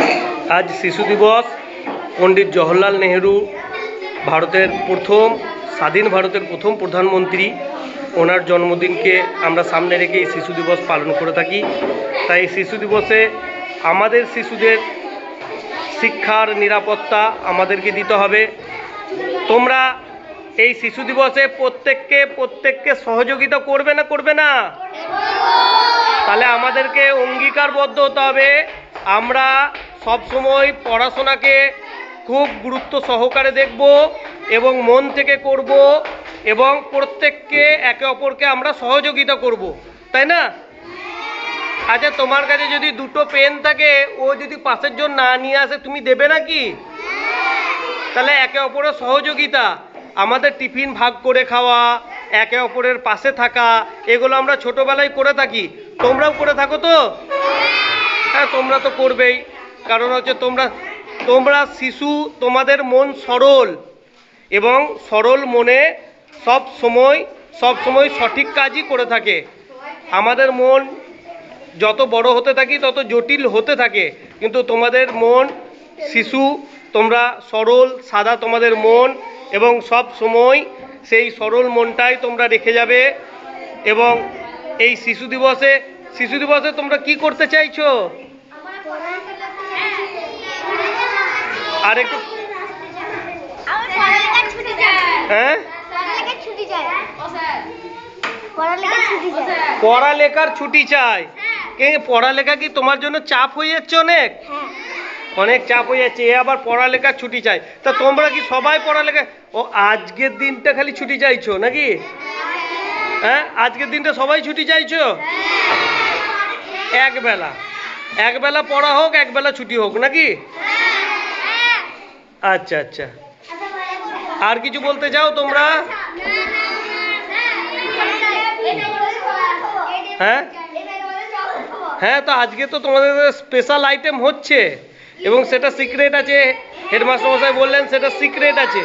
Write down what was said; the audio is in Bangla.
आज शिशु दिवस पंडित जवाहरलाल नेहरू भारतेर प्रथम स्वाधीन भारतेर प्रथम प्रधानमंत्री ओनार जन्मदिन के आमरा सामने रेखे शिशु दिवस पालन करे थाकी। ताई शिशु दिवसे आमादेर शिशुदेर शिक्षार निरापत्ता आमादेरके दिते हबे। तोमरा এই শিশু দিবসে প্রত্যেককে সহযোগিতা করবে না? তাহলে আমাদেরকে অঙ্গীকারবদ্ধ হতে হবে আমরা সব সময় পড়াশোনাকে খুব গুরুত্ব সহকারে দেখব এবং মন থেকে করব এবং প্রত্যেককে একে অপরকে আমরা সহযোগিতা করব, তাই না? আচ্ছা, তোমার কাছে যদি দুটো পেন থাকে, ও যদি পাশের জন না নিয়ে আসে, তুমি দেবে নাকি? তাহলে একে অপরের সহযোগিতা, আমাদের টিফিন ভাগ করে খাওয়া, একে অপরের পাশে থাকা, এগুলো আমরা ছোটোবেলায় করে থাকি। তোমরাও করে থাকো তো? হ্যাঁ, তোমরা তো করবেই। কারণ হচ্ছে তোমরা শিশু, তোমাদের মন সরল এবং সরল মনে সব সময় সঠিক কাজই করে থাকে। আমাদের মন যত বড় হতে থাকি তত জটিল হতে থাকে, কিন্তু তোমাদের মন শিশু, তোমরা সরল সাদা তোমাদের মন, এবং সব সময় সেই সরল মনটাই তোমরা রেখে যাবে। এবং এই শিশু দিবসে তোমরা কি করতে চাইছো? আর একটু হ্যাঁ, পড়ালেখার ছুটি চাই। পড়ালেখা কি তোমার জন্য চাপ হয়ে যাচ্ছে? অনেক চাপ হয়ে যাচ্ছে, এ আবার পড়ালেখার ছুটি চাই। তা তোমরা কি সবাই পড়ালেখা আজকের দিনটা খালি ছুটি চাইছো নাকি? হ্যাঁ, আজকের দিনটা সবাই ছুটি চাইছো? একবেলা পড়া হোক, একবেলা ছুটি হোক নাকি? আচ্ছা, আর কিছু বলতে চাও তোমরা? হ্যাঁ, তো আজকে তো তোমাদের স্পেশাল আইটেম হচ্ছে এবং সেটা সিক্রেট আছে। হেডমাস্টার মশাই বললেন সেটা সিক্রেট আছে।